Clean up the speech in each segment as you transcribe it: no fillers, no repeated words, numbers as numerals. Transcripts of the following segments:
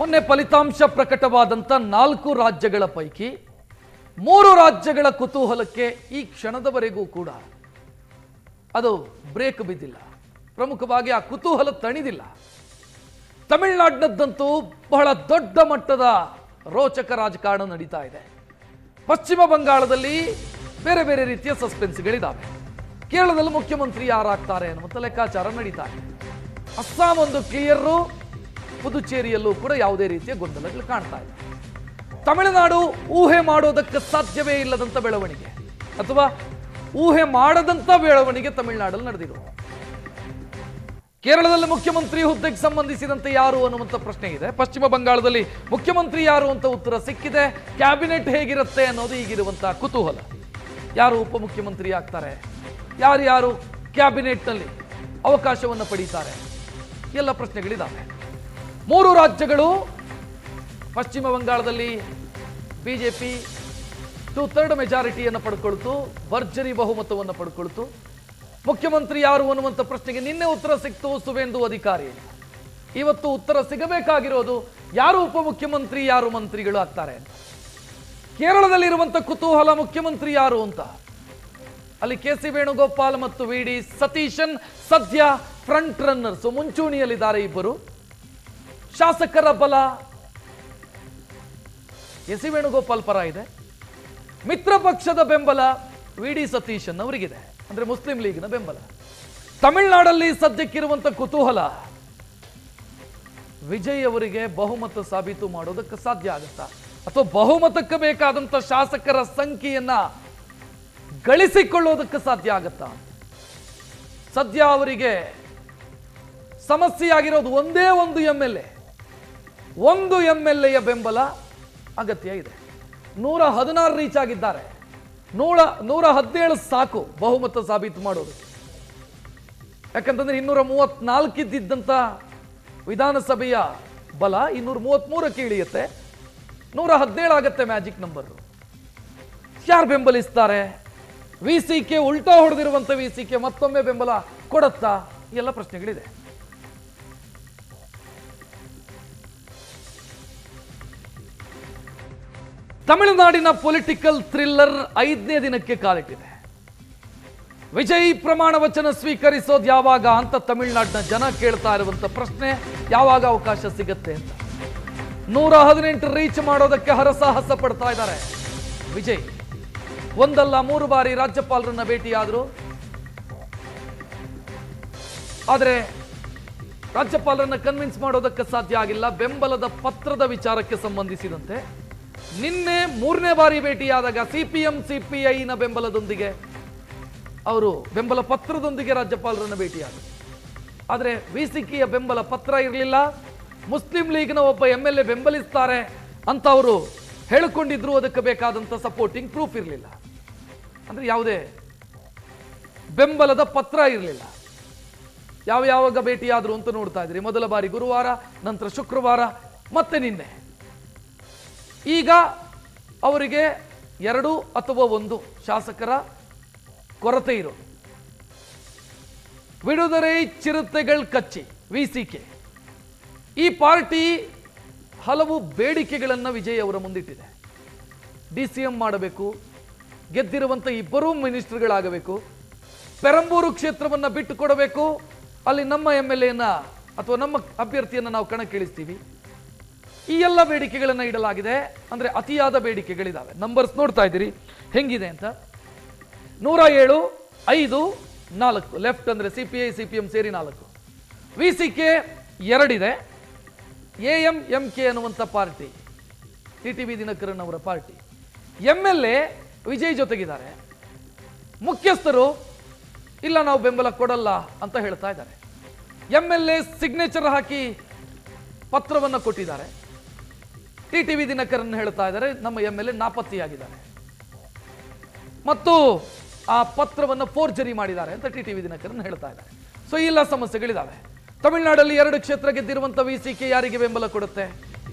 ಮೊನ್ನೆ ಫಲಿತಾಂಶ ಪ್ರಕಟವಾದಂತ 4 ರಾಜ್ಯಗಳ ಪೈಕಿ 3 ರಾಜ್ಯಗಳ ಕುತೂಹಲಕ್ಕೆ ಈ ಕ್ಷಣದವರೆಗೂ ಕೂಡ ಅದು ಬ್ರೇಕ್ ಬಿದ್ದಿಲ್ಲ. ಪ್ರಮುಖವಾಗಿ ಆ ಕುತೂಹಲ ತಣಿದಿಲ್ಲ. ತಮಿಳುನಾಡಿನದ್ದಂತೂ ಬಹಳ ದೊಡ್ಡ ಮಟ್ಟದ ರೋಚಕ ರಾಜಕಾರಣ ನಡೀತಾ ಇದೆ. ಪಶ್ಚಿಮ ಬಂಗಾಳದಲ್ಲಿ ಬೇರೆ ಬೇರೆ ರೀತಿಯ ಸಸ್ಪೆನ್ಸ್ಗಳಿದ್ದಾವೆ. ಕೇರಳದಲ್ಲಿ ಮುಖ್ಯಮಂತ್ರಿ ಯಾರಾಗ್ತಾರೆ ಅನ್ನುವಂಥ ಲೆಕ್ಕಾಚಾರ ನಡೀತಾ ಇದೆ. ಅಸ್ಸಾಂ ಒಂದು ಕ್ಲಿಯರು, ಪುದುಚೇರಿಯಲ್ಲೂ ಕೂಡ ಯಾವುದೇ ರೀತಿಯ ಗೊಂದಲಗಳು ಕಾಣ್ತಾ ಇದೆ. ತಮಿಳುನಾಡು ಊಹೆ ಮಾಡೋದಕ್ಕೆ ಸಾಧ್ಯವೇ ಇಲ್ಲದಂಥ ಬೆಳವಣಿಗೆ ಅಥವಾ ಊಹೆ ಮಾಡದಂಥ ಬೆಳವಣಿಗೆ ತಮಿಳುನಾಡಲ್ಲಿ ನಡೆದಿರುವ. ಕೇರಳದಲ್ಲಿ ಮುಖ್ಯಮಂತ್ರಿ ಹುದ್ದೆಗೆ ಸಂಬಂಧಿಸಿದಂತೆ ಯಾರು ಅನ್ನುವಂಥ ಪ್ರಶ್ನೆ ಇದೆ. ಪಶ್ಚಿಮ ಬಂಗಾಳದಲ್ಲಿ ಮುಖ್ಯಮಂತ್ರಿ ಯಾರು ಅಂತ ಉತ್ತರ ಸಿಕ್ಕಿದೆ. ಕ್ಯಾಬಿನೆಟ್ ಹೇಗಿರುತ್ತೆ ಅನ್ನೋದು ಈಗಿರುವಂತಹ ಕುತೂಹಲ. ಯಾರು ಉಪಮುಖ್ಯಮಂತ್ರಿ ಆಗ್ತಾರೆ, ಯಾರ್ಯಾರು ಕ್ಯಾಬಿನೆಟ್ನಲ್ಲಿ ಅವಕಾಶವನ್ನು ಪಡೀತಾರೆ, ಎಲ್ಲ ಪ್ರಶ್ನೆಗಳಿದ್ದಾವೆ. 3 ರಾಜ್ಯಗಳು, ಪಶ್ಚಿಮ ಬಂಗಾಳದಲ್ಲಿ ಬಿಜೆಪಿ 2/3 ಮೆಜಾರಿಟಿಯನ್ನು ಪಡ್ಕೊಳ್ತು, ಭರ್ಜರಿ ಬಹುಮತವನ್ನು ಪಡ್ಕೊಳ್ತು. ಮುಖ್ಯಮಂತ್ರಿ ಯಾರು ಅನ್ನುವಂಥ ಪ್ರಶ್ನೆಗೆ ನಿನ್ನೆ ಉತ್ತರ ಸಿಕ್ತು ಸುವೇಂದು ಅಧಿಕಾರಿ. ಇವತ್ತು ಉತ್ತರ ಸಿಗಬೇಕಾಗಿರೋದು ಯಾರು ಉಪಮುಖ್ಯಮಂತ್ರಿ, ಯಾರು ಮಂತ್ರಿಗಳು ಆಗ್ತಾರೆ ಅಂತ. ಕೇರಳದಲ್ಲಿರುವಂಥ ಕುತೂಹಲ ಮುಖ್ಯಮಂತ್ರಿ ಯಾರು ಅಂತ. ಅಲ್ಲಿ ಕೆ.ಸಿ. ವೇಣುಗೋಪಾಲ್ ಮತ್ತು ವಿ.ಡಿ. ಸತೀಶನ್ ಸದ್ಯ ಫ್ರಂಟ್ ರನ್ನರ್ಸ್, ಮುಂಚೂಣಿಯಲ್ಲಿದ್ದಾರೆ ಇಬ್ಬರು. ಶಾಸಕರ ಬಲ ಕೆ.ಸಿ. ವೇಣುಗೋಪಾಲ್ ಪರ ಇದೆ. ಮಿತ್ರ ಪಕ್ಷದ ಬೆಂಬಲ ವಿ.ಡಿ. ಸತೀಶನ್ ಅವರಿಗಿದೆ, ಅಂದ್ರೆ ಮುಸ್ಲಿಂ ಲೀಗ್ನ ಬೆಂಬಲ. ತಮಿಳುನಾಡಲ್ಲಿ ಸದ್ಯಕ್ಕಿರುವಂತ ಕುತೂಹಲ, ವಿಜಯ್ ಅವರಿಗೆ ಬಹುಮತ ಸಾಬೀತು ಮಾಡೋದಕ್ಕೆ ಸಾಧ್ಯ ಆಗುತ್ತಾ, ಅಥವಾ ಬಹುಮತಕ್ಕೆ ಬೇಕಾದಂತ ಶಾಸಕರ ಸಂಖ್ಯೆಯನ್ನ ಗಳಿಸಿಕೊಳ್ಳೋದಕ್ಕೆ ಸಾಧ್ಯ ಆಗುತ್ತಾ. ಸದ್ಯ ಅವರಿಗೆ ಸಮಸ್ಯೆ ಆಗಿರೋದು ಒಂದೇ ಒಂದು ಎಂ.ಎಲ್.ಎ. ಬೆಂಬಲ ಅಗತ್ಯ ಇದೆ. 116 ರೀಚ್ ಆಗಿದ್ದಾರೆ. 117 ಸಾಕು ಬಹುಮತ ಸಾಬೀತು ಮಾಡೋದು. ಯಾಕಂತಂದ್ರೆ 234 ಇದ್ದಿದ್ದಂತ ವಿಧಾನಸಭೆಯ ಬಲ 233ಕ್ಕೆ ಇಳಿಯುತ್ತೆ. 117 ಆಗತ್ತೆ ಮ್ಯಾಜಿಕ್ ನಂಬರ್. ಯಾರು ಬೆಂಬಲಿಸ್ತಾರೆ? ವಿ.ಸಿ.ಕೆ ಉಲ್ಟಾ ಹೊಡೆದಿರುವಂತ ವಿ.ಸಿ.ಕೆ ಮತ್ತೊಮ್ಮೆ ಬೆಂಬಲ ಕೊಡುತ್ತಾ? ಎಲ್ಲ ಪ್ರಶ್ನೆಗಳಿದೆ. ತಮಿಳುನಾಡಿನ ಪೊಲಿಟಿಕಲ್ ಥ್ರಿಲ್ಲರ್ 5ನೇ ದಿನಕ್ಕೆ ಕಾಲಿಟ್ಟಿದೆ. ವಿಜಯ್ ಪ್ರಮಾಣ ವಚನ ಸ್ವೀಕರಿಸೋದು ಯಾವಾಗ ಅಂತ ತಮಿಳುನಾಡಿನ ಜನ ಕೇಳ್ತಾ ಇರುವಂತ ಪ್ರಶ್ನೆ, ಯಾವಾಗ ಅವಕಾಶ ಸಿಗತ್ತೆ ಅಂತ. 118 ರೀಚ್ ಮಾಡೋದಕ್ಕೆ ಹರಸಾಹಸ ಪಡ್ತಾ ಇದ್ದಾರೆ ವಿಜಯ್. ಒಂದಲ್ಲ 3 ಬಾರಿ ರಾಜ್ಯಪಾಲರನ್ನ ಭೇಟಿಯಾದ್ರು. ಆದರೆ ರಾಜ್ಯಪಾಲರನ್ನ ಕನ್ವಿನ್ಸ್ ಮಾಡೋದಕ್ಕೆ ಸಾಧ್ಯ ಆಗಿಲ್ಲ. ಬೆಂಬಲದ ಪತ್ರದ ವಿಚಾರಕ್ಕೆ ಸಂಬಂಧಿಸಿದಂತೆ ನಿನ್ನೆ 3ನೇ ಬಾರಿ ಭೇಟಿಯಾದಾಗ ಸಿಪಿಎಂ-ಸಿಪಿಐನ ಬೆಂಬಲದೊಂದಿಗೆ, ಅವರು ಬೆಂಬಲ ಪತ್ರದೊಂದಿಗೆ ರಾಜ್ಯಪಾಲರನ್ನು ಭೇಟಿಯಾದರು. ಆದರೆ ವಿ.ಸಿ.ಕೆಯ ಬೆಂಬಲ ಪತ್ರ ಇರಲಿಲ್ಲ. ಮುಸ್ಲಿಂ ಲೀಗ್ನ ಒಬ್ಬ ಎಂ.ಎಲ್.ಎ. ಬೆಂಬಲಿಸ್ತಾರೆ ಅಂತ ಅವರು ಹೇಳಿಕೊಂಡಿದ್ರು. ಅದಕ್ಕೆ ಬೇಕಾದಂಥ ಸಪೋರ್ಟಿಂಗ್ ಪ್ರೂಫ್ ಇರಲಿಲ್ಲ, ಅಂದ್ರೆ ಯಾವುದೇ ಬೆಂಬಲದ ಪತ್ರ ಇರಲಿಲ್ಲ. ಯಾವಾಗ ಭೇಟಿಯಾದ್ರು ಅಂತ ನೋಡ್ತಾ ಇದ್ರಿ. ಮೊದಲ ಬಾರಿ ಗುರುವಾರ, ನಂತರ ಶುಕ್ರವಾರ, ಮತ್ತೆ ನಿನ್ನೆ. ಈಗ ಅವರಿಗೆ 2 ಅಥವಾ 1 ಶಾಸಕರ ಕೊರತೆ ಇರೋದು. ವಿಡುದರೈ ಚಿರತೆಗಳು ಕಚ್ಚಿ ವಿ.ಸಿ.ಕೆ ಈ ಪಾರ್ಟಿ ಹಲವು ಬೇಡಿಕೆಗಳನ್ನು ವಿಜಯ್ ಅವರ ಮುಂದಿಟ್ಟಿದೆ. ಡಿ.ಸಿ.ಎಂ ಮಾಡಬೇಕು, ಗೆದ್ದಿರುವಂಥ 2 ಮಿನಿಸ್ಟರ್ಗಳಾಗಬೇಕು, ಪೆರಂಬೂರು ಕ್ಷೇತ್ರವನ್ನು ಬಿಟ್ಟು ಕೊಡಬೇಕು, ಅಲ್ಲಿ ನಮ್ಮ ಎಂ.ಎಲ್.ಎನ ಅಥವಾ ನಮ್ಮ ಅಭ್ಯರ್ಥಿಯನ್ನು ನಾವು ಕಣಕ್ಕಿಳಿಸ್ತೀವಿ. ಈ ಎಲ್ಲ ಬೇಡಿಕೆಗಳನ್ನು ಇಡಲಾಗಿದೆ. ಅಂದ್ರೆ ಅತಿಯಾದ ಬೇಡಿಕೆಗಳಿದಾವೆ. ನಂಬರ್ಸ್ ನೋಡ್ತಾ ಇದ್ದೀರಿ ಹೆಂಗಿದೆ ಅಂತ. 107, 5, 4 ಲೆಫ್ಟ್, ಅಂದ್ರೆ ಸಿಪಿಐ ಸಿಪಿಎಂ ಸೇರಿ 4. ವಿ.ಸಿ.ಕೆ 2 ಇದೆ. ಎಂ.ಕೆ ಅನ್ನುವಂಥ ಪಾರ್ಟಿ, ಟಿ.ವಿ. ದಿನಕರನ್ ಅವರ ಪಾರ್ಟಿ. ಎಂ.ಎಲ್.ಎ. ವಿಜಯ್ ಜೊತೆಗಿದ್ದಾರೆ. ಮುಖ್ಯಸ್ಥರು ಇಲ್ಲ, ನಾವು ಬೆಂಬಲ ಕೊಡಲ್ಲ ಅಂತ ಹೇಳ್ತಾ ಇದ್ದಾರೆ. ಎಂ.ಎಲ್.ಎ. ಸಿಗ್ನೇಚರ್ ಹಾಕಿ ಪತ್ರವನ್ನು ಕೊಟ್ಟಿದ್ದಾರೆ. ಟಿ.ವಿ. ದಿನಕರನ್ ಹೇಳ್ತಾ ಇದ್ದಾರೆ ನಮ್ಮ ಎಂ.ಎಲ್.ಎ. ನಾಪತ್ತೆಯಾಗಿದ್ದಾರೆ ಮತ್ತು ಆ ಪತ್ರವನ್ನು ಫೋರ್ಜರಿ ಮಾಡಿದ್ದಾರೆ ಅಂತ ಟಿ.ವಿ. ದಿನಕರನ್ ಹೇಳ್ತಾ ಇದ್ದಾರೆ. ಸೊ ಈ ಎಲ್ಲ ಸಮಸ್ಯೆಗಳಿದಾವೆ. ತಮಿಳುನಾಡಲ್ಲಿ 2 ಕ್ಷೇತ್ರ ಗೆದ್ದಿರುವಂತ ವಿ.ಸಿ.ಕೆ ಯಾರಿಗೆ ಬೆಂಬಲ ಕೊಡುತ್ತೆ?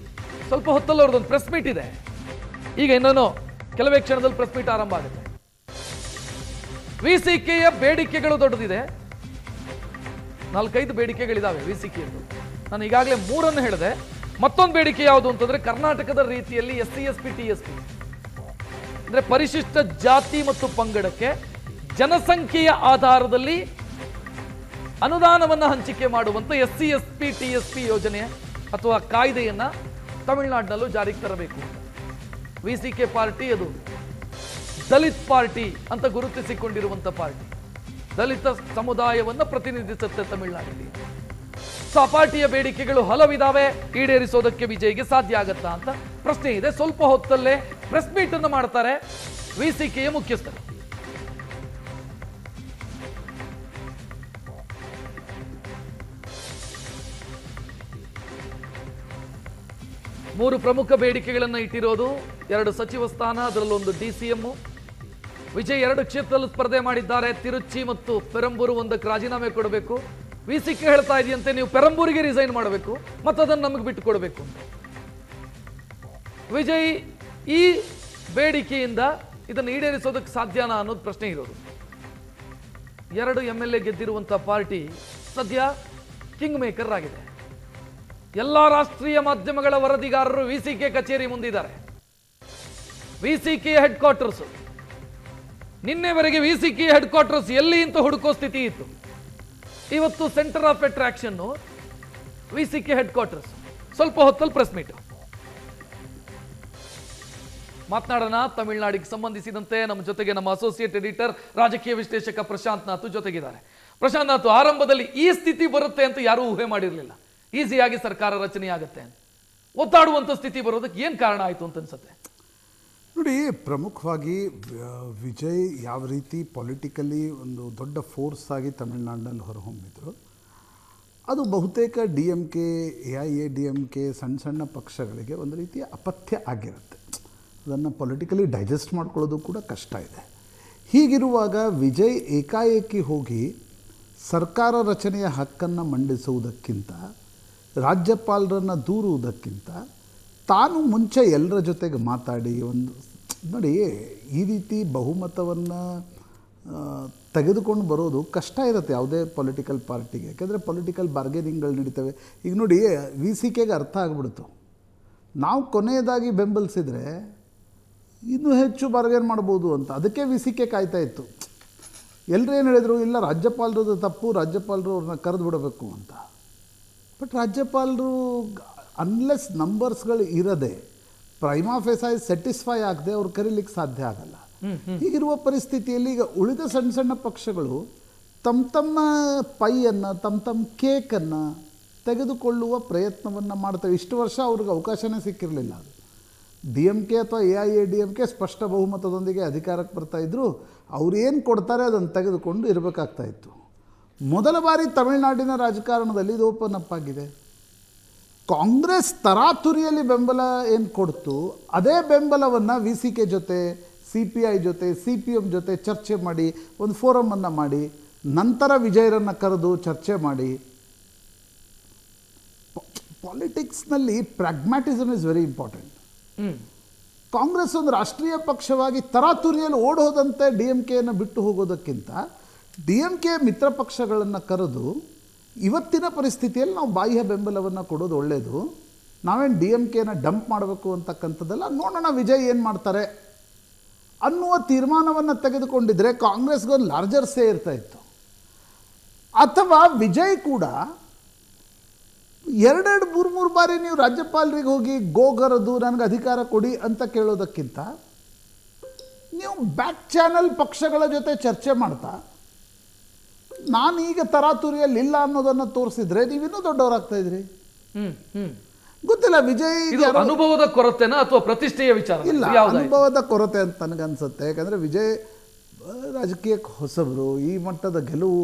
ಸ್ವಲ್ಪ ಹೊತ್ತಲ್ಲಿ ಅವ್ರದ್ದೊಂದು ಪ್ರೆಸ್ ಮೀಟ್ ಇದೆ. ಈಗ ಇನ್ನೇನು ಕೆಲವೇ ಕ್ಷಣದಲ್ಲಿ ಪ್ರೆಸ್ ಮೀಟ್ ಆರಂಭ ಆಗುತ್ತೆ. ವಿ.ಸಿ.ಕೆಯ ಬೇಡಿಕೆಗಳು ದೊಡ್ಡದಿದೆ. 4-5 ಬೇಡಿಕೆಗಳಿದಾವೆ ವಿ.ಸಿ.ಕೆ. ನಾನು ಈಗಾಗಲೇ 3 ಹೇಳಿದೆ. ಮತ್ತೊಂದು ಬೇಡಿಕೆ ಯಾವುದು ಅಂತಂದ್ರೆ ಕರ್ನಾಟಕದ ರೀತಿಯಲ್ಲಿ SC ST TSP ಅಂದ್ರೆ ಪರಿಶಿಷ್ಟ ಜಾತಿ ಮತ್ತು ಪಂಗಡಕ್ಕೆ ಜನಸಂಖ್ಯೆಯ ಆಧಾರದಲ್ಲಿ ಅನುದಾನವನ್ನು ಹಂಚಿಕೆ ಮಾಡುವಂತ SC ST TSP ಯೋಜನೆ ಅಥವಾ ಕಾಯ್ದೆಯನ್ನ ತಮಿಳುನಾಡಿನಲ್ಲೂ ಜಾರಿಗೆ ತರಬೇಕು. VCK ಪಾರ್ಟಿ ಅದು ದಲಿತ್ ಪಾರ್ಟಿ ಅಂತ ಗುರುತಿಸಿಕೊಂಡಿರುವಂತ ಪಾರ್ಟಿ, ದಲಿತ ಸಮುದಾಯವನ್ನು ಪ್ರತಿನಿಧಿಸುತ್ತೆ ತಮಿಳುನಾಡಿನಲ್ಲಿ. ಸೊ ಆ ಪಾರ್ಟಿಯ ಬೇಡಿಕೆಗಳು ಹಲವಿದಾವೆ, ಈಡೇರಿಸೋದಕ್ಕೆ ವಿಜಯ್ಗೆ ಸಾಧ್ಯ ಆಗತ್ತಾ ಅಂತ ಪ್ರಶ್ನೆ ಇದೆ. ಸ್ವಲ್ಪ ಹೊತ್ತಲ್ಲೇ ಪ್ರೆಸ್ ಮೀಟ್ ಅನ್ನು ಮಾಡ್ತಾರೆ VCKಯ ಮುಖ್ಯಸ್ಥರು. ಮೂರು ಪ್ರಮುಖ ಬೇಡಿಕೆಗಳನ್ನು ಇಟ್ಟಿರೋದು, 2 ಸಚಿವ ಸ್ಥಾನ, ಅದರಲ್ಲೊಂದು DCM. ವಿಜಯ್ 2 ಕ್ಷೇತ್ರದಲ್ಲಿ ಸ್ಪರ್ಧೆ ಮಾಡಿದ್ದಾರೆ, ತಿರುಚಿ ಮತ್ತು ಪೆರಂಬೂರು. ಒಂದಕ್ಕೆ ರಾಜೀನಾಮೆ ಕೊಡಬೇಕು. VCK ಹೇಳ್ತಾ ಇದೆಯಂತೆ ನೀವು ಪೆರಂಬೂರಿಗೆ ರಿಸೈನ್ ಮಾಡಬೇಕು ಮತ್ತು ಅದನ್ನು ನಮಗೆ ಬಿಟ್ಟು ಕೊಡಬೇಕು ಅಂತ. ವಿಜಯ್ ಈ ಬೇಡಿಕೆಯಿಂದ ಇದನ್ನು ಈಡೇರಿಸೋದಕ್ಕೆ ಸಾಧ್ಯನಾ ಅನ್ನೋದು ಪ್ರಶ್ನೆ ಇರೋದು. 2 MLA ಗೆದ್ದಿರುವಂಥ ಪಾರ್ಟಿ ಸದ್ಯ ಕಿಂಗ್ ಮೇಕರ್ ಆಗಿದೆ. ಎಲ್ಲ ರಾಷ್ಟ್ರೀಯ ಮಾಧ್ಯಮಗಳ ವರದಿಗಾರರು VCK ಕಚೇರಿ ಮುಂದಿದ್ದಾರೆ. VCK ಹೆಡ್ ಕ್ವಾರ್ಟರ್ಸ್, ನಿನ್ನೆವರೆಗೆ VCK ಹೆಡ್ ಕ್ವಾರ್ಟರ್ಸ್ ಎಲ್ಲಿ ಅಂತ ಹುಡುಕೋ ಸ್ಥಿತಿ ಇತ್ತು. ಇವತ್ತು centre of attraction VCK headquarters. ಸ್ವಲ್ಪ ಹೊತ್ತಲ್ಲಿ ಪ್ರೆಸ್ ಮೀಟ್ ಮಾತನಾಡೋಣ. ತಮಿಳುನಾಡಿಗೆ ಸಂಬಂಧಿಸಿದಂತೆ ನಮ್ಮ ಜೊತೆಗೆ ನಮ್ಮ ಅಸೋಸಿಯೇಟ್ ಎಡಿಟರ್, ರಾಜಕೀಯ ವಿಶ್ಲೇಷಕ ಪ್ರಶಾಂತ್ ನಾಥ್ ಜೊತೆಗಿದ್ದಾರೆ. ಪ್ರಶಾಂತ್ ನಾಥ್, ಆರಂಭದಲ್ಲಿ ಈ ಸ್ಥಿತಿ ಬರುತ್ತೆ ಅಂತ ಯಾರೂ ಊಹೆ ಮಾಡಿರಲಿಲ್ಲ. ಈಸಿಯಾಗಿ ಸರ್ಕಾರ ರಚನೆ ಆಗುತ್ತೆ ಅಂತ ಒತ್ತಾಡುವಂಥ ಸ್ಥಿತಿ ಬರೋದಕ್ಕೆ ಏನು ಕಾರಣ ಆಯಿತು ಅಂತ ಅನ್ಸುತ್ತೆ? ನೋಡಿ, ಪ್ರಮುಖವಾಗಿ ವಿಜಯ್ ಯಾವ ರೀತಿ ಪೊಲಿಟಿಕಲಿ ಒಂದು ದೊಡ್ಡ ಫೋರ್ಸ್ ಆಗಿ ತಮಿಳುನಾಡಿನಲ್ಲಿ ಹೊರಹೊಮ್ಮಿದ್ರು, ಅದು ಬಹುತೇಕ DMK, AIADMK ಸಣ್ಣ ಸಣ್ಣ ಪಕ್ಷಗಳಿಗೆ ಒಂದು ರೀತಿಯ ಅಪಥ್ಯ ಆಗಿರುತ್ತೆ. ಅದನ್ನು ಪೊಲಿಟಿಕಲಿ ಡೈಜೆಸ್ಟ್ ಮಾಡ್ಕೊಳ್ಳೋದು ಕೂಡ ಕಷ್ಟ ಇದೆ. ಹೀಗಿರುವಾಗ ವಿಜಯ್ ಏಕಾಏಕಿ ಹೋಗಿ ಸರ್ಕಾರ ರಚನೆಯ ಹಕ್ಕನ್ನು ಮಂಡಿಸುವುದಕ್ಕಿಂತ, ರಾಜ್ಯಪಾಲರನ್ನು ದೂರುವುದಕ್ಕಿಂತ, ತಾನು ಮುಂಚೆ ಎಲ್ಲರ ಜೊತೆಗೆ ಮಾತಾಡಿ ಒಂದು ನೋಡಿ, ಈ ರೀತಿ ಬಹುಮತವನ್ನು ತೆಗೆದುಕೊಂಡು ಬರೋದು ಕಷ್ಟ ಇರುತ್ತೆ ಯಾವುದೇ ಪೊಲಿಟಿಕಲ್ ಪಾರ್ಟಿಗೆ. ಯಾಕೆಂದರೆ ಪೊಲಿಟಿಕಲ್ ಬಾರ್ಗೇನಿಂಗ್ಗಳು ನಡೀತವೆ. ಈಗ ನೋಡಿ, VCKಗೆ ಅರ್ಥ ಆಗಿಬಿಡ್ತು, ನಾವು ಕೊನೆಯದಾಗಿ ಬೆಂಬಲಿಸಿದರೆ ಇನ್ನೂ ಹೆಚ್ಚು ಬಾರ್ಗೇನ್ ಮಾಡ್ಬೋದು ಅಂತ. ಅದಕ್ಕೆ VCK ಕಾಯ್ತಾ ಇತ್ತು. ಎಲ್ಲರೂ ಏನು ಹೇಳಿದರು, ಇಲ್ಲ ರಾಜ್ಯಪಾಲರದ್ದು ತಪ್ಪು, ರಾಜ್ಯಪಾಲರು ಅವ್ರನ್ನ ಕರೆದು ಬಿಡಬೇಕು ಅಂತ. ಬಟ್ ರಾಜ್ಯಪಾಲರು ಅನ್ಲೆಸ್ ನಂಬರ್ಸ್ಗಳು ಇರದೆ, ಪ್ರೈಮಾ ಫೇಸಾಯ್ ಸ್ಯಾಟಿಸ್ಫೈ ಆಗದೆ ಅವ್ರು ಕರೀಲಿಕ್ಕೆ ಸಾಧ್ಯ ಆಗಲ್ಲ. ಹೀಗಿರುವ ಪರಿಸ್ಥಿತಿಯಲ್ಲಿ ಈಗ ಉಳಿದ ಸಣ್ಣ ಸಣ್ಣ ಪಕ್ಷಗಳು ತಮ್ಮ ಪೈಯನ್ನು, ತಮ್ಮ ಕೇಕನ್ನು ತೆಗೆದುಕೊಳ್ಳುವ ಪ್ರಯತ್ನವನ್ನು ಮಾಡ್ತವೆ. ಇಷ್ಟು ವರ್ಷ ಅವ್ರಿಗೆ ಅವಕಾಶನೇ ಸಿಕ್ಕಿರಲಿಲ್ಲ. ಅದು DMK ಅಥವಾ AIADMK ಸ್ಪಷ್ಟ ಬಹುಮತದೊಂದಿಗೆ ಅಧಿಕಾರಕ್ಕೆ ಬರ್ತಾಯಿದ್ರು. ಅವ್ರು ಏನು ಕೊಡ್ತಾರೆ ಅದನ್ನು ತೆಗೆದುಕೊಂಡು ಇರಬೇಕಾಗ್ತಾಯಿತ್ತು. ಮೊದಲ ಬಾರಿ ತಮಿಳುನಾಡಿನ ರಾಜಕಾರಣದಲ್ಲಿ ಇದು ಓಪನ್ ಅಪ್ ಆಗಿದೆ. ಕಾಂಗ್ರೆಸ್ ತರಾತುರಿಯಲ್ಲಿ ಬೆಂಬಲ ಏನು ಕೊಡ್ತು, ಅದೇ ಬೆಂಬಲವನ್ನು VCK ಜೊತೆ, CPI ಜೊತೆ, CPM ಜೊತೆ ಚರ್ಚೆ ಮಾಡಿ ಒಂದು ಫೋರಮನ್ನು ಮಾಡಿ, ನಂತರ ವಿಜಯರನ್ನು ಕರೆದು ಚರ್ಚೆ ಮಾಡಿ. ಪಾಲಿಟಿಕ್ಸ್ನಲ್ಲಿ pragmatism is very important. Congress ಒಂದು ರಾಷ್ಟ್ರೀಯ ಪಕ್ಷವಾಗಿ ತರಾತುರಿಯಲ್ಲಿ ಓಡೋದಂತೆ DMKಯನ್ನು ಬಿಟ್ಟು ಹೋಗೋದಕ್ಕಿಂತ DMK ಮಿತ್ರ ಪಕ್ಷಗಳನ್ನು ಕರೆದು ಇವತ್ತಿನ ಪರಿಸ್ಥಿತಿಯಲ್ಲಿ ನಾವು ಬಾಹ್ಯ ಬೆಂಬಲವನ್ನು ಕೊಡೋದು ಒಳ್ಳೆಯದು. ನಾವೇನು DMKನ ಡಂಪ್ ಮಾಡಬೇಕು ಅಂತಕ್ಕಂಥದ್ದೆಲ್ಲ, ನೋಡೋಣ ವಿಜಯ್ ಏನು ಮಾಡ್ತಾರೆ ಅನ್ನುವ ತೀರ್ಮಾನವನ್ನು ತೆಗೆದುಕೊಂಡಿದ್ರೆ ಕಾಂಗ್ರೆಸ್ಗೊಂದು ಲಾರ್ಜರ್ ಸೇ ಇರ್ತಾಯಿತ್ತು. ಅಥವಾ ವಿಜಯ್ ಕೂಡ 2-3 ಬಾರಿ ನೀವು ರಾಜ್ಯಪಾಲರಿಗೆ ಹೋಗಿ ಗೋಗರದು ನನಗೆ ಅಧಿಕಾರ ಕೊಡಿ ಅಂತ ಕೇಳೋದಕ್ಕಿಂತ ನೀವು ಬ್ಯಾಕ್ ಚಾನಲ್ ಪಕ್ಷಗಳ ಜೊತೆ ಚರ್ಚೆ ಮಾಡ್ತಾ ನಾನೀಗ ತರಾತುರಿಯಲ್ಲಿ ಇಲ್ಲ ಅನ್ನೋದನ್ನು ತೋರಿಸಿದ್ರೆ ನೀವಿನ್ನೂ ದೊಡ್ಡವರಾಗ್ತಾ ಇದ್ರಿ. ಗೊತ್ತಿಲ್ಲ, ವಿಜಯ್ ಅನುಭವದ ಕೊರತೆನಾ ಅಥವಾ ಪ್ರತಿಷ್ಠೆಯ ವಿಚಾರ? ಇಲ್ಲ, ಅನುಭವದ ಕೊರತೆ ಅಂತ ನನಗನ್ಸುತ್ತೆ. ಯಾಕಂದರೆ ವಿಜಯ್ ರಾಜಕೀಯಕ್ಕೆ ಹೊಸಬರು. ಈ ಮಟ್ಟದ ಗೆಲುವು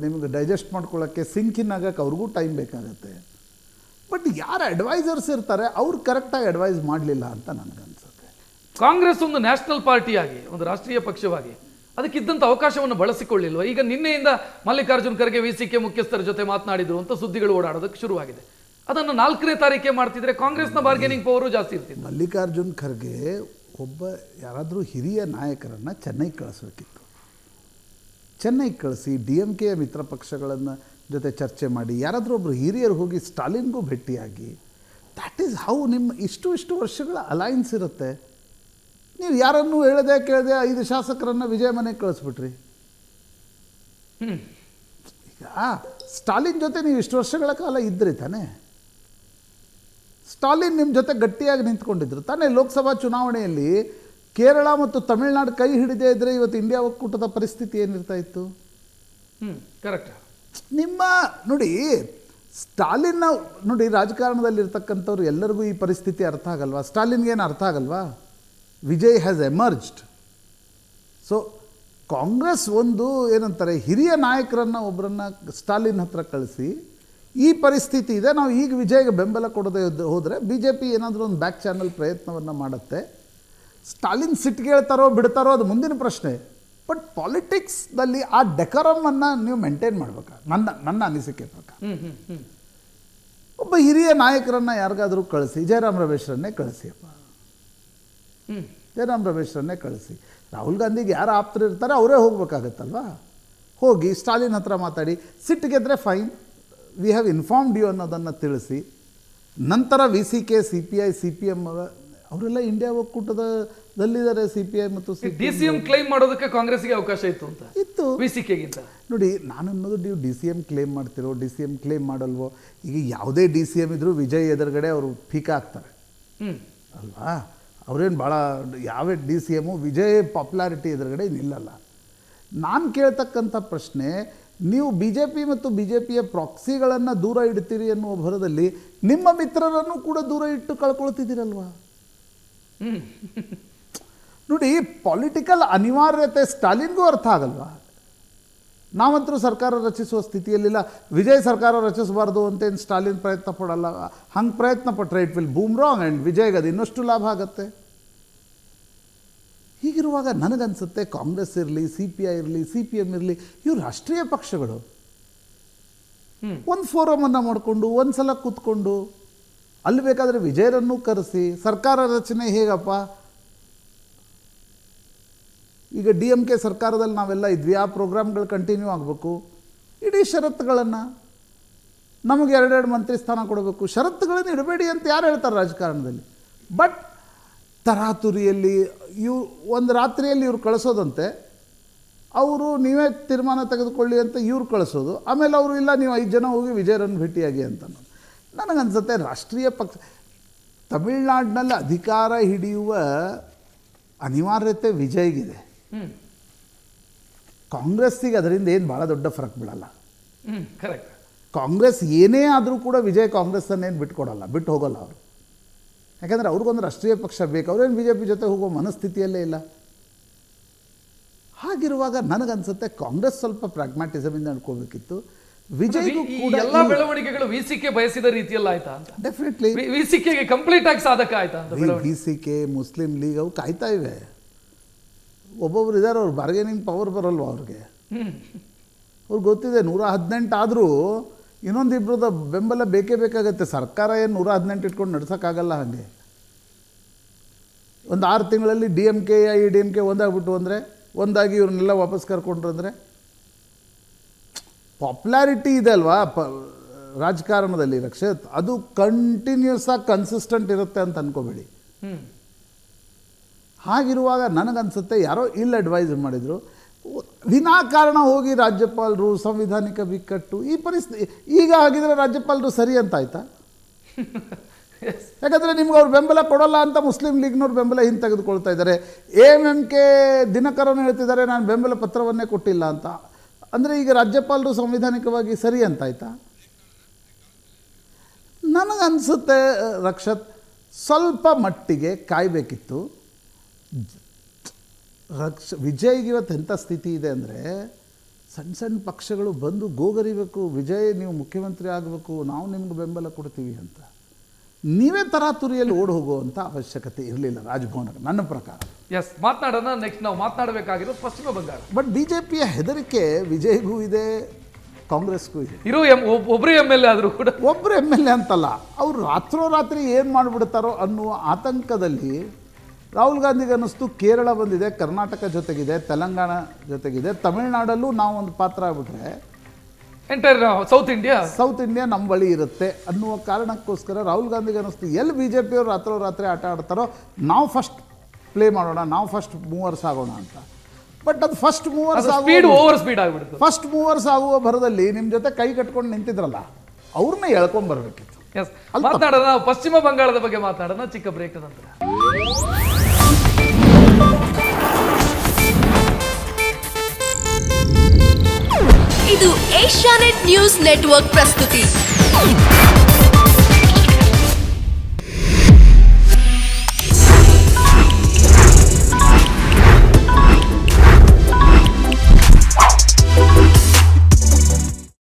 ನಿಮಗೆ ಡೈಜೆಸ್ಟ್ ಮಾಡ್ಕೊಳ್ಳೋಕ್ಕೆ, ಸಿಂಕಿನ್ ಆಗೋಕ್ಕೆ ಅವ್ರಿಗೂ ಟೈಮ್ ಬೇಕಾಗತ್ತೆ. ಬಟ್ ಯಾರು ಅಡ್ವೈಸರ್ಸ್ ಇರ್ತಾರೆ ಅವ್ರು ಕರೆಕ್ಟಾಗಿ ಅಡ್ವೈಸ್ ಮಾಡಲಿಲ್ಲ ಅಂತ ನನಗನ್ಸುತ್ತೆ. ಕಾಂಗ್ರೆಸ್ ಒಂದು ನ್ಯಾಷನಲ್ ಪಾರ್ಟಿಯಾಗಿ, ಒಂದು ರಾಷ್ಟ್ರೀಯ ಪಕ್ಷವಾಗಿ ಅದಕ್ಕಿದ್ದಂಥ ಅವಕಾಶವನ್ನು ಬಳಸಿಕೊಳ್ಳಿಲ್ವ? ಈಗ ನಿನ್ನೆಯಿಂದ ಮಲ್ಲಿಕಾರ್ಜುನ್ ಖರ್ಗೆ VCK ಮುಖ್ಯಸ್ಥರ ಜೊತೆ ಮಾತನಾಡಿದ್ರು ಅಂತ ಸುದ್ದಿಗಳು ಓಡಾಡೋದಕ್ಕೆ ಶುರುವಾಗಿದೆ. ಅದನ್ನು 4ನೇ ತಾರೀಕೆ ಮಾಡ್ತಿದ್ರೆ ಕಾಂಗ್ರೆಸ್ನ ಬಾರ್ಗೇನಿಂಗ್ ಪವರು ಜಾಸ್ತಿ ಇರ್ತಿತ್ತು. ಮಲ್ಲಿಕಾರ್ಜುನ್ ಖರ್ಗೆ ಒಬ್ಬ ಯಾರಾದರೂ ಹಿರಿಯ ನಾಯಕರನ್ನು ಚೆನ್ನೈಗೆ ಕಳಿಸ್ಬೇಕಿತ್ತು. ಚೆನ್ನೈಗೆ ಕಳಿಸಿ DMKಯ ಮಿತ್ರ ಪಕ್ಷಗಳನ್ನು ಜೊತೆ ಚರ್ಚೆ ಮಾಡಿ, ಯಾರಾದರೂ ಒಬ್ಬರು ಹಿರಿಯರು ಹೋಗಿ ಸ್ಟಾಲಿನ್ಗೂ ಭೇಟಿಯಾಗಿ ದ್ಯಾಟ್ ಈಸ್ ಹೌ ನಿಮ್ಮ ಇಷ್ಟು ವರ್ಷಗಳ ಅಲೈನ್ಸ್ ಇರುತ್ತೆ. ನೀವು ಯಾರನ್ನೂ ಹೇಳದೆ ಕೇಳದೆ 5 ಶಾಸಕರನ್ನು ವಿಜಯ ಮನೆಗೆ ಕಳಿಸ್ಬಿಟ್ರಿ. ಈಗ ಸ್ಟಾಲಿನ್ ಜೊತೆ ನೀವು ಇಷ್ಟು ವರ್ಷಗಳ ಕಾಲ ಇದ್ರಿ ತಾನೇ. ಸ್ಟಾಲಿನ್ ನಿಮ್ಮ ಜೊತೆ ಗಟ್ಟಿಯಾಗಿ ನಿಂತ್ಕೊಂಡಿದ್ರು ತಾನೇ. ಲೋಕಸಭಾ ಚುನಾವಣೆಯಲ್ಲಿ ಕೇರಳ ಮತ್ತು ತಮಿಳುನಾಡು ಕೈ ಹಿಡಿದೇ ಇದ್ದರೆ ಇವತ್ತು ಇಂಡಿಯಾ ಒಕ್ಕೂಟದ ಪರಿಸ್ಥಿತಿ ಏನಿರ್ತಾ ಇತ್ತು? ಕರೆಕ್ಟ್. ನಿಮ್ಮ ನೋಡಿ ಸ್ಟಾಲಿನ್ನ ನೋಡಿ, ರಾಜಕಾರಣದಲ್ಲಿರ್ತಕ್ಕಂಥವ್ರು ಎಲ್ಲರಿಗೂ ಈ ಪರಿಸ್ಥಿತಿ ಅರ್ಥ ಆಗಲ್ವಾ? ಸ್ಟಾಲಿನ್ಗೇನು ಅರ್ಥ ಆಗಲ್ವಾ? Vijay has emerged. So Congress ಒಂದು ಏನಂತಾರೆ, ಹಿರಿಯ ನಾಯಕರನ್ನು ಒಬ್ಬರನ್ನು ಸ್ಟಾಲಿನ್ ಹತ್ರ ಕಳಿಸಿ ಈ ಪರಿಸ್ಥಿತಿ ಇದೆ, ನಾವು ಈಗ ವಿಜಯ್ಗೆ ಬೆಂಬಲ ಕೊಡದೆ ಹೋದರೆ ಬಿ ಜೆ ಪಿ ಏನಾದರೂ ಒಂದು ಬ್ಯಾಕ್ ಚಾನಲ್ ಪ್ರಯತ್ನವನ್ನು ಮಾಡುತ್ತೆ. ಸ್ಟಾಲಿನ್ ಸಿಟ್ಟಿಗೇಳ್ತಾರೋ ಬಿಡ್ತಾರೋ ಅದು ಮುಂದಿನ ಪ್ರಶ್ನೆ. ಬಟ್ ಪಾಲಿಟಿಕ್ಸ್ನಲ್ಲಿ ಆ ಡೆಕರಮನ್ನು ನೀವು ಮೇಂಟೈನ್ ಮಾಡ್ಬೇಕಾ? ನನ್ನ ಅನಿಸಿಕೆ ಪ್ರಕಾರ ಒಬ್ಬ ಹಿರಿಯ ನಾಯಕರನ್ನು ಯಾರಿಗಾದರೂ ಕಳಿಸಿ, ಜಯರಾಮ್ ರಮೇಶ್ರನ್ನೇ ಕಳಿಸಿಯಪ್ಪ, ಜಯರಾಮ್ ರಮೇಶ್ರನ್ನೇ ಕಳಿಸಿ. ರಾಹುಲ್ ಗಾಂಧಿಗೆ ಯಾರು ಆಪ್ತರು ಇರ್ತಾರೆ ಅವರೇ ಹೋಗ್ಬೇಕಾಗತ್ತಲ್ವಾ? ಹೋಗಿ ಸ್ಟಾಲಿನ್ ಹತ್ರ ಮಾತಾಡಿ, ಸಿಟ್ಟಿಗೆದ್ರೆ fine, we have informed you ಅನ್ನೋದನ್ನು ತಿಳಿಸಿ. ನಂತರ VCK, CPI, CPM ಅವರೆಲ್ಲ ಇಂಡಿಯಾ ಒಕ್ಕೂಟದಲ್ಲಿದ್ದಾರೆ. CPI ಮತ್ತು DCM ಕ್ಲೈಮ್ ಮಾಡೋದಕ್ಕೆ ಕಾಂಗ್ರೆಸ್ಗೆ ಅವಕಾಶ ಇತ್ತು VCKಗಿಂತ. ನೋಡಿ, ನಾನು ಅನ್ನೋದು ನೀವು DCM ಕ್ಲೇಮ್ ಮಾಡ್ತಿರೋ, DCM ಕ್ಲೇಮ್ ಮಾಡಲ್ವೋ, ಈಗ ಯಾವುದೇ DCM ಇದ್ದರೂ ವಿಜಯ್ ಎದುರುಗಡೆ ಅವರು ಫೀಕಾ ಆಗ್ತಾರೆ ಅಲ್ವಾ? ಅವರೇನು ಭಾಳ ಯಾವ DCM ವಿಜಯ್ ಪಾಪ್ಯುಲಾರಿಟಿ ಎದುರುಗಡೆ ನಿಲ್ಲಲ್ಲ. ನಾನು ಕೇಳ್ತಕ್ಕಂಥ ಪ್ರಶ್ನೆ, ನೀವು BJP ಮತ್ತು BJPಯ ಪ್ರಾಕ್ಸಿಗಳನ್ನು ದೂರ ಇಡ್ತೀರಿ ಅನ್ನುವ ಭರದಲ್ಲಿ ನಿಮ್ಮ ಮಿತ್ರರನ್ನು ಕೂಡ ದೂರ ಇಟ್ಟು ಕಳ್ಕೊಳ್ತಿದ್ದೀರಲ್ವಾ? ನೋಡಿ, ಪೊಲಿಟಿಕಲ್ ಅನಿವಾರ್ಯತೆ ಸ್ಟಾಲಿನ್ಗೂ ಅರ್ಥ ಆಗಲ್ವಾ? ನಾವಂತರೂ ಸರ್ಕಾರ ರಚಿಸುವ ಸ್ಥಿತಿಯಲ್ಲಿಲ್ಲ, ವಿಜಯ್ ಸರ್ಕಾರ ರಚಿಸಬಾರ್ದು ಅಂತೇನು ಸ್ಟಾಲಿನ್ ಪ್ರಯತ್ನ ಪಡಲ್ಲ. ಹಂಗೆ ಪ್ರಯತ್ನ ಪಟ್ಟರೆ it will boomerang and ವಿಜಯ್ಗೆ ಅದು ಇನ್ನಷ್ಟು ಲಾಭ ಆಗುತ್ತೆ. ಹೀಗಿರುವಾಗ ನನಗನ್ಸುತ್ತೆ ಕಾಂಗ್ರೆಸ್ ಇರಲಿ, CPI ಇರಲಿ, CPM ಇರಲಿ, ಇವು ರಾಷ್ಟ್ರೀಯ ಪಕ್ಷಗಳು ಒಂದು ಫೋರಮನ್ನು ಮಾಡಿಕೊಂಡು ಒಂದು ಸಲ ಕೂತ್ಕೊಂಡು ಅಲ್ಲಿ ಬೇಕಾದರೆ ವಿಜಯರನ್ನು ಕರೆಸಿ ಸರ್ಕಾರ ರಚನೆ ಹೇಗಪ್ಪ? ಈಗ DMK ಸರ್ಕಾರದಲ್ಲಿ ನಾವೆಲ್ಲ ಇದ್ವಿ, ಆ ಪ್ರೋಗ್ರಾಮ್ಗಳು ಕಂಟಿನ್ಯೂ ಆಗಬೇಕು. ಇಡೀ ಷರತ್ತುಗಳನ್ನು, ನಮಗೆ 2 ಮಂತ್ರಿ ಸ್ಥಾನ ಕೊಡಬೇಕು, ಷರತ್ತುಗಳನ್ನು ಇಡಬೇಡಿ ಅಂತ ಯಾರು ಹೇಳ್ತಾರೆ ರಾಜಕಾರಣದಲ್ಲಿ? ಬಟ್ ತರಾತುರಿಯಲ್ಲಿ ಒಂದು ರಾತ್ರಿಯಲ್ಲಿ ಇವ್ರು ಕಳಿಸೋದಂತೆ, ಅವರು ನೀವೇ ತೀರ್ಮಾನ ತೆಗೆದುಕೊಳ್ಳಿ ಅಂತ ಇವ್ರು ಕಳಿಸೋದು, ಆಮೇಲೆ ಅವರು ಇಲ್ಲ ನೀವು 5 ಜನ ಹೋಗಿ ವಿಜಯರನ್ನು ಭೇಟಿಯಾಗಿ ಅಂತ. ನನಗನ್ಸುತ್ತೆ ರಾಷ್ಟ್ರೀಯ ಪಕ್ಷ ತಮಿಳುನಾಡಿನಲ್ಲಿ ಅಧಿಕಾರ ಹಿಡಿಯುವ ಅನಿವಾರ್ಯತೆ ವಿಜಯ್ಗಿದೆ. ಕಾಂಗ್ರೆಸ್ಸಿಗೆ ಅದರಿಂದ ಏನು ಭಾಳ ದೊಡ್ಡ ಫರಕ್ ಬೀಳಲ್ಲ. ಕರೆಕ್ಟ್. ಕಾಂಗ್ರೆಸ್ ಏನೇ ಆದರೂ ಕೂಡ ವಿಜಯ್ ಕಾಂಗ್ರೆಸ್ಸನ್ನೇನು ಬಿಟ್ಕೊಡಲ್ಲ, ಬಿಟ್ಟು ಹೋಗಲ್ಲ ಅವರು. ಯಾಕಂದರೆ ಅವ್ರಿಗೊಂದು ರಾಷ್ಟ್ರೀಯ ಪಕ್ಷ ಬೇಕು, ಅವರೇನು BJP ಜೊತೆ ಹೋಗೋ ಮನಸ್ಥಿತಿಯಲ್ಲೇ ಇಲ್ಲ. ಹಾಗಿರುವಾಗ ನನಗನ್ಸುತ್ತೆ ಕಾಂಗ್ರೆಸ್ ಸ್ವಲ್ಪ ಪ್ರಾಗ್ಮ್ಯಾಟಿಸಮಿಂದ ನಡ್ಕೋಬೇಕಿತ್ತು. ವಿಜಯ್ಗೂ ಕೂಡ ಎಲ್ಲ ಬೆಳವಣಿಗೆಗಳು VCK ಬಯಸಿದ ರೀತಿಯಲ್ಲಿ ಆಯ್ತಾ ಅಂತ? ಡೆಫಿನೆಟ್ಲಿ VCKಗೆ ಕಂಪ್ಲೀಟ್ ಆಗಿ ಸಾಧಕ ಆಯ್ತಾ ಅಂತ? VCK, ಮುಸ್ಲಿಂ ಲೀಗ್ ಅವು ಕಾಯ್ತಾ ಇವೆ. ಒಬ್ಬೊಬ್ರು ಇದ್ದಾರೆ, ಅವ್ರು ಬಾರ್ಗೇನಿಂಗ್ ಪವರ್ ಬರಲ್ವ ಅವ್ರಿಗೆ? ಅವ್ರಿಗೆ ಗೊತ್ತಿದೆ 118 ಆದರೂ ಇನ್ನೊಂದಿಬ್ಬರದ ಬೆಂಬಲ ಬೇಕೇ ಬೇಕಾಗತ್ತೆ. ಸರ್ಕಾರ ಏನು 118 ಇಟ್ಕೊಂಡು ನಡ್ಸೋಕ್ಕಾಗಲ್ಲ. ಹಾಗೆ ಒಂದು 6 ತಿಂಗಳಲ್ಲಿ DMK, DMK ಒಂದಾಗ್ಬಿಟ್ಟು ಅಂದರೆ, ಒಂದಾಗಿ ಇವ್ರನ್ನೆಲ್ಲ ವಾಪಸ್ ಕರ್ಕೊಂಡ್ರು ಅಂದರೆ ಪಾಪ್ಯುಲಾರಿಟಿ ಇದೆ ಅಲ್ವಾ ರಾಜಕಾರಣದಲ್ಲಿ ರಕ್ಷಿತ್, ಅದು ಕಂಟಿನ್ಯೂಸ್ ಆಗಿ ಕನ್ಸಿಸ್ಟೆಂಟ್ ಇರುತ್ತೆ ಅಂತ ಅನ್ಕೋಬೇಡಿ. ಹಾಗಿರುವಾಗ ನನಗನ್ಸುತ್ತೆ ಯಾರೋ ಇಲ್ಲಿ ಅಡ್ವೈಸ್ ಮಾಡಿದರು, ವಿನಾಕಾರಣ ಹೋಗಿ ರಾಜ್ಯಪಾಲರು, ಸಂವಿಧಾನಿಕ ಬಿಕ್ಕಟ್ಟು, ಈ ಪರಿಸ್ಥಿತಿ ಈಗ ಆಗಿದ್ರೆ ರಾಜ್ಯಪಾಲರು ಸರಿ ಅಂತ ಆಯ್ತಾ? ಯಾಕಂದರೆ ನಿಮ್ಗೆ ಅವ್ರು ಬೆಂಬಲ ಕೊಡೋಲ್ಲ ಅಂತ ಮುಸ್ಲಿಂ ಲೀಗ್ನವ್ರು ಬೆಂಬಲ ಹಿಂದೆ ತೆಗೆದುಕೊಳ್ತಾ ಇದ್ದಾರೆ. AMMK ದಿನಕರನು ಹೇಳ್ತಿದ್ದಾರೆ ನಾನು ಬೆಂಬಲ ಪತ್ರವನ್ನೇ ಕೊಟ್ಟಿಲ್ಲ ಅಂತ. ಅಂದರೆ ಈಗ ರಾಜ್ಯಪಾಲರು ಸಂವಿಧಾನಿಕವಾಗಿ ಸರಿ ಅಂತ ಆಯ್ತಾ? ನನಗನ್ಸುತ್ತೆ ರಕ್ಷತ್ ಸ್ವಲ್ಪ ಮಟ್ಟಿಗೆ ಕಾಯಬೇಕಿತ್ತು. ವಿಜಯ್ಗೆ ಇವತ್ತು ಎಂಥ ಸ್ಥಿತಿ ಇದೆ ಅಂದರೆ, ಸಣ್ಣ ಸಣ್ಣ ಪಕ್ಷಗಳು ಬಂದು ಗೋಗರಿಬೇಕು, ವಿಜಯ್ ನೀವು ಮುಖ್ಯಮಂತ್ರಿ ಆಗಬೇಕು, ನಾವು ನಿಮ್ಗೆ ಬೆಂಬಲ ಕೊಡ್ತೀವಿ ಅಂತ. ನೀವೇ ತರಾತುರಿಯಲ್ಲಿ ಓಡಿ ಹೋಗುವಂಥ ಅವಶ್ಯಕತೆ ಇರಲಿಲ್ಲ ರಾಜಭವನಕ್ಕೆ ನನ್ನ ಪ್ರಕಾರ. ಎಸ್, ಮಾತನಾಡೋಣ. ನೆಕ್ಸ್ಟ್ ನಾವು ಮಾತನಾಡಬೇಕಾಗಿರೋದು ಪಶ್ಚಿಮ ಬಂಗಾಳ. ಬಟ್ BJPಯ ಹೆದರಿಕೆ ವಿಜಯ್ಗೂ ಇದೆ, ಕಾಂಗ್ರೆಸ್ಗೂ ಇದೆ. ಒಬ್ಬರು MLA ಆದರೂ ಕೂಡ, ಒಬ್ಬರು MLA ಅಂತಲ್ಲ, ಅವರು ರಾತ್ರೋರಾತ್ರಿ ಏನು ಮಾಡಿಬಿಡ್ತಾರೋ ಅನ್ನುವ ಆತಂಕದಲ್ಲಿ ರಾಹುಲ್ ಗಾಂಧಿಗೆ ಅನ್ನಿಸ್ತು ಕೇರಳ ಬಂದಿದೆ, ಕರ್ನಾಟಕ ಜೊತೆಗಿದೆ, ತೆಲಂಗಾಣ ಜೊತೆಗಿದೆ, ತಮಿಳುನಾಡಲ್ಲೂ ನಾವು ಒಂದು ಪಾತ್ರ ಆಗ್ಬಿಟ್ರೆ entire south India south India ನಮ್ಮ ಬಳಿ ಇರುತ್ತೆ ಅನ್ನುವ ಕಾರಣಕ್ಕೋಸ್ಕರ ರಾಹುಲ್ ಗಾಂಧಿಗೆ ಅನ್ನಿಸ್ತು ಎಲ್ಲಿ ಬಿ ಜೆ ಪಿಯವರು ರಾತ್ರಿ ಆಟ ಆಡ್ತಾರೋ ನಾವು ಫಸ್ಟ್ ಪ್ಲೇ ಮಾಡೋಣ, ನಾವು ಫಸ್ಟ್ ಮೂವರ್ಸ್ ಆಗೋಣ ಅಂತ. ಬಟ್ ಅದು first movers speed over speed ಆಗಿಬಿಡ್ತು. ಫಸ್ಟ್ ಮೂವರ್ಸ್ ಆಗುವ ಭರದಲ್ಲಿ ನಿಮ್ಮ ಜೊತೆ ಕೈ ಕಟ್ಕೊಂಡು ನಿಂತಿದ್ರಲ್ಲ ಅವ್ರನ್ನ ಎಳ್ಕೊಂಡ್ಬರ್ಬೇಕಿತ್ತು. ಎಸ್, ಮಾತಾಡೋಣ. ನಾವು ಪಶ್ಚಿಮ ಬಂಗಾಳದ ಬಗ್ಗೆ ಮಾತಾಡೋಣ ಚಿಕ್ಕ ಬ್ರೇಕ್ ನಂತರ. ಇದು ಏಷ್ಯಾನೆಟ್ ನ್ಯೂಸ್ ನೆಟ್ವರ್ಕ್ ಪ್ರಸ್ತುತಿ.